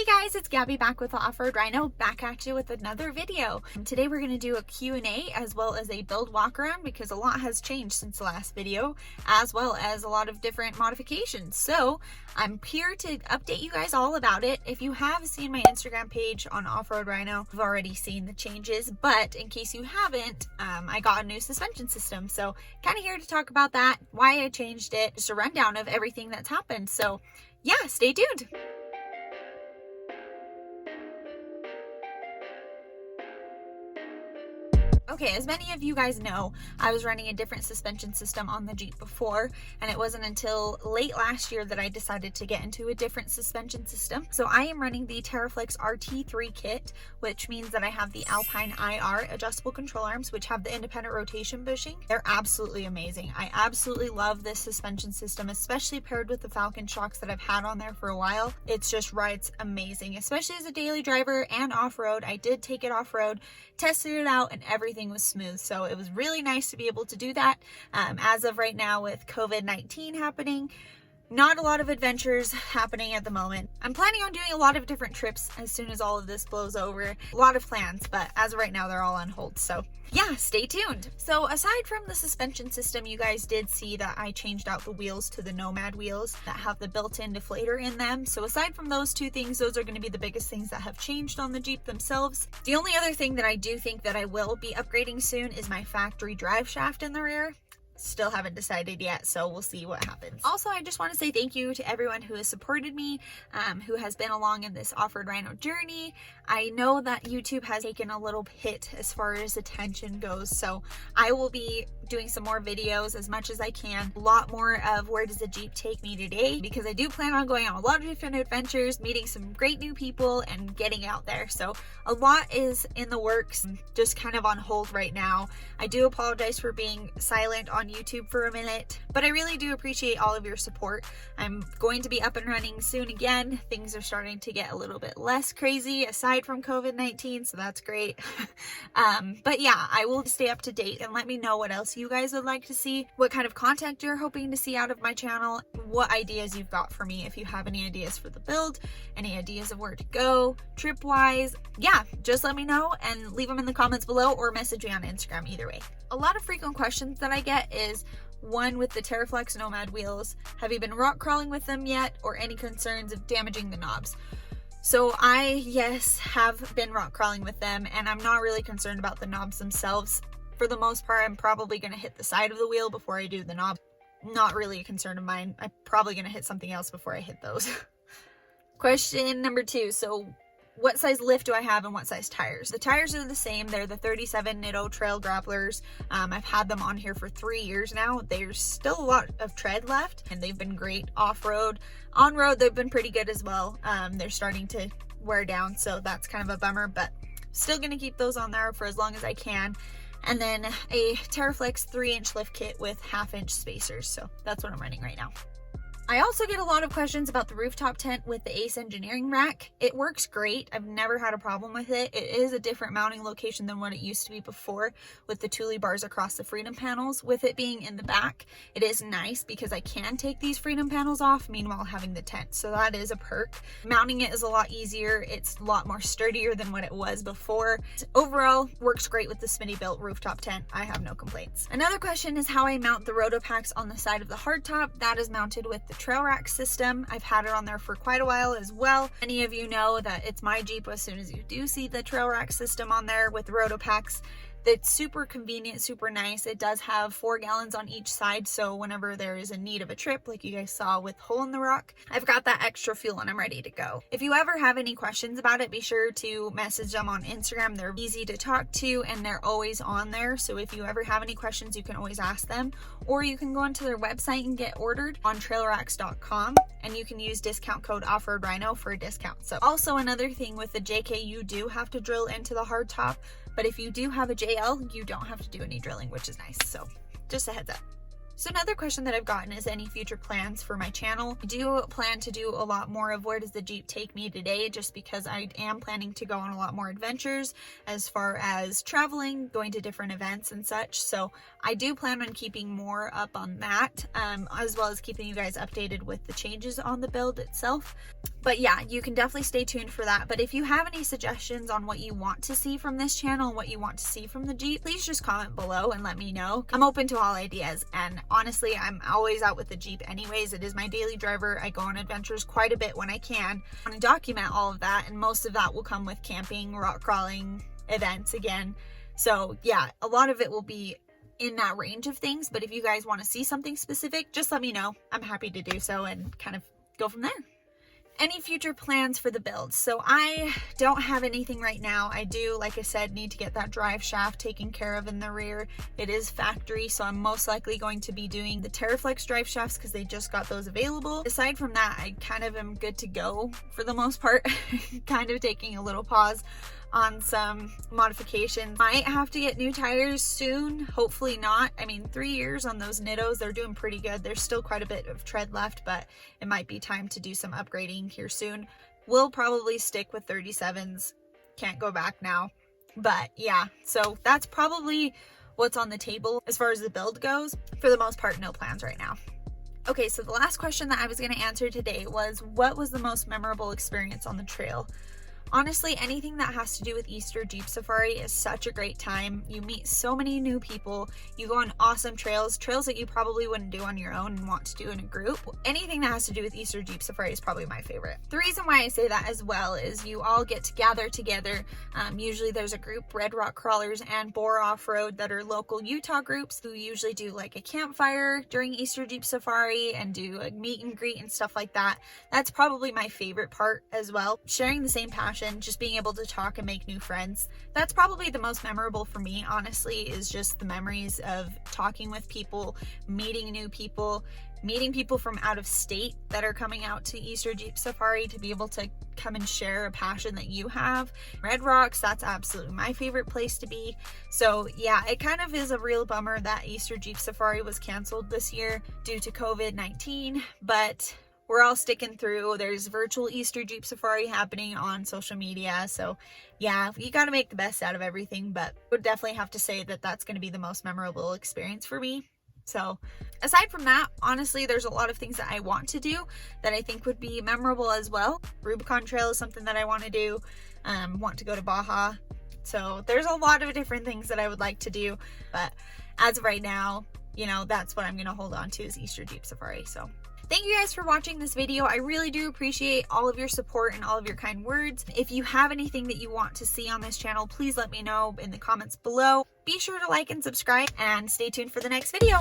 Hey guys, it's Gabby back with the Offroad Rhino, back at you with another video. And today we're going to do a Q&A as well as a build walk around because a lot has changed since the last video, as well as a lot of different modifications. So I'm here to update you guys all about it. If you have seen my Instagram page on Offroad Rhino, you've already seen the changes, but in case you haven't, I got a new suspension system. So kind of here to talk about that, why I changed it, just a rundown of everything that's happened. So yeah, stay tuned. Okay, as many of you guys know, I was running a different suspension system on the Jeep before, and it wasn't until late last year that I decided to get into a different suspension system. So I am running the TeraFlex RT3 kit, which means that I have the Alpine IR adjustable control arms, which have the independent rotation bushing. They're absolutely amazing. I absolutely love this suspension system, especially paired with the Falcon shocks that I've had on there for a while. It's just rides amazing, especially as a daily driver and off-road. I did take it off-road, tested it out, and everything was smooth, so it was really nice to be able to do that. As of right now, with COVID-19 happening, not a lot of adventures happening at the moment. I'm planning on doing a lot of different trips as soon as all of this blows over. A lot of plans, but as of right now, they're all on hold. So yeah, stay tuned. So aside from the suspension system, you guys did see that I changed out the wheels to the Nomad wheels that have the built-in deflator in them. So aside from those two things, those are going to be the biggest things that have changed on the Jeep themselves. The only other thing that I do think that I will be upgrading soon is my factory drive shaft in the rear. Still haven't decided yet, so we'll see what happens. Also, I just want to say thank you to everyone who has supported me, who has been along in this Offroad Rhino journey. I know that YouTube has taken a little hit as far as attention goes, so I will be doing some more videos as much as I can. A lot more of where does the Jeep take me today, because I do plan on going on a lot of different adventures, meeting some great new people, and getting out there. So a lot is in the works, just kind of on hold right now. I do apologize for being silent on YouTube for a minute, but I really do appreciate all of your support. I'm going to be up and running soon again. Things are starting to get a little bit less crazy aside from COVID-19, so that's great. But yeah, I will stay up to date and let me know what else you guys would like to see, what kind of content you're hoping to see out of my channel, what ideas you've got for me. If you have any ideas for the build, any ideas of where to go trip wise, yeah, just let me know and leave them in the comments below or message me on Instagram. Either way. A lot of frequent questions that I get is one with the TeraFlex Nomad wheels. Have you been rock crawling with them yet, or any concerns of damaging the knobs? So yes, have been rock crawling with them, and I'm not really concerned about the knobs themselves. For the most part, I'm probably going to hit the side of the wheel before I do the knob. Not really a concern of mine. I'm probably going to hit something else before I hit those. Question number 2. So what size lift do I have and what size tires? The tires are the same. They're the 37 Nitto Trail Grapplers. I've had them on here for 3 years now. There's still a lot of tread left, and they've been great off-road. On-road, they've been pretty good as well. They're starting to wear down, so that's kind of a bummer, but still going to keep those on there for as long as I can. And then a TeraFlex 3-inch lift kit with 1/2-inch spacers. So that's what I'm running right now. I also get a lot of questions about the rooftop tent with the Ace engineering rack. It works great. I've never had a problem with it. It is a different mounting location than what it used to be before, with the Thule bars across the freedom panels. With it being in the back, it is nice because I can take these freedom panels off, meanwhile having the tent. So that is a perk. Mounting it is a lot easier. It's a lot more sturdier than what it was before. Overall, works great with the Smittybilt rooftop tent. I have no complaints. Another question is how I mount the Rotopax on the side of the hardtop. That is mounted with the TrailRax system. I've had it on there for quite a while as well. Many of you know that it's my Jeep. As soon as you do see the TrailRax system on there with the Rotopax, it's super convenient, super nice. It does have 4 gallons on each side, so whenever there is a need of a trip, like you guys saw with Hole in the Rock, I've got that extra fuel and I'm ready to go. If you ever have any questions about it, be sure to message them on Instagram. They're easy to talk to and they're always on there. So if you ever have any questions, you can always ask them, or you can go onto their website and get ordered on TrailRax.com, and you can use discount code Offroad Rhino for a discount. So also another thing with the JK, you do have to drill into the hardtop. But if you do have a JL, you don't have to do any drilling, which is nice. So just a heads up. So another question that I've gotten is any future plans for my channel. I do plan to do a lot more of where does the Jeep take me today, just because I am planning to go on a lot more adventures as far as traveling, going to different events and such. So I do plan on keeping more up on that, as well as keeping you guys updated with the changes on the build itself. But yeah, you can definitely stay tuned for that. But if you have any suggestions on what you want to see from this channel and what you want to see from the Jeep, please just comment below and let me know. I'm open to all ideas, and honestly, I'm always out with the Jeep anyways. It is my daily driver. I go on adventures quite a bit when I can. I want to document all of that, and most of that will come with camping, rock crawling, events again. So yeah, a lot of it will be in that range of things. But if you guys want to see something specific, just let me know. I'm happy to do so and kind of go from there. Any future plans for the build? So I don't have anything right now. I do, like I said, need to get that drive shaft taken care of in the rear. It is factory, so I'm most likely going to be doing the TeraFlex drive shafts because they just got those available. Aside from that, I kind of am good to go for the most part. Kind of taking a little pause on some modifications. Might have to get new tires soon, hopefully not. I mean, 3 years on those Nittos, they're doing pretty good. There's still quite a bit of tread left, but it might be time to do some upgrading here soon. We'll probably stick with 37s, can't go back now. But yeah, so that's probably what's on the table as far as the build goes. For the most part, no plans right now. Okay, so the last question that I was going to answer today was, what was the most memorable experience on the trail? Honestly, anything that has to do with Easter Jeep Safari is such a great time. You meet so many new people. You go on awesome trails that you probably wouldn't do on your own and want to do in a group. Anything that has to do with Easter Jeep Safari is probably my favorite. The reason why I say that as well is you all get to gather together. Usually there's a group, Red Rock Crawlers and Bore Off-Road, that are local Utah groups who usually do like a campfire during Easter Jeep Safari and do a meet and greet and stuff like that. That's probably my favorite part as well. Sharing the same passion, just being able to talk and make new friends. That's probably the most memorable for me, honestly, is just the memories of talking with people, meeting new people, meeting people from out of state that are coming out to Easter Jeep Safari to be able to come and share a passion that you have. Red Rocks, that's absolutely my favorite place to be. So yeah, it kind of is a real bummer that Easter Jeep Safari was canceled this year due to COVID-19, but we're all sticking through. There's virtual Easter Jeep Safari happening on social media. So yeah, you got to make the best out of everything, but would definitely have to say that that's going to be the most memorable experience for me. So aside from that, honestly, there's a lot of things that I want to do that I think would be memorable as well. Rubicon Trail is something that I want to do. Want to go to Baja. So there's a lot of different things that I would like to do, but as of right now, you know, that's what I'm going to hold on to is Easter Jeep Safari. So thank you guys for watching this video. I really do appreciate all of your support and all of your kind words. If you have anything that you want to see on this channel, please let me know in the comments below. Be sure to like and subscribe and stay tuned for the next video.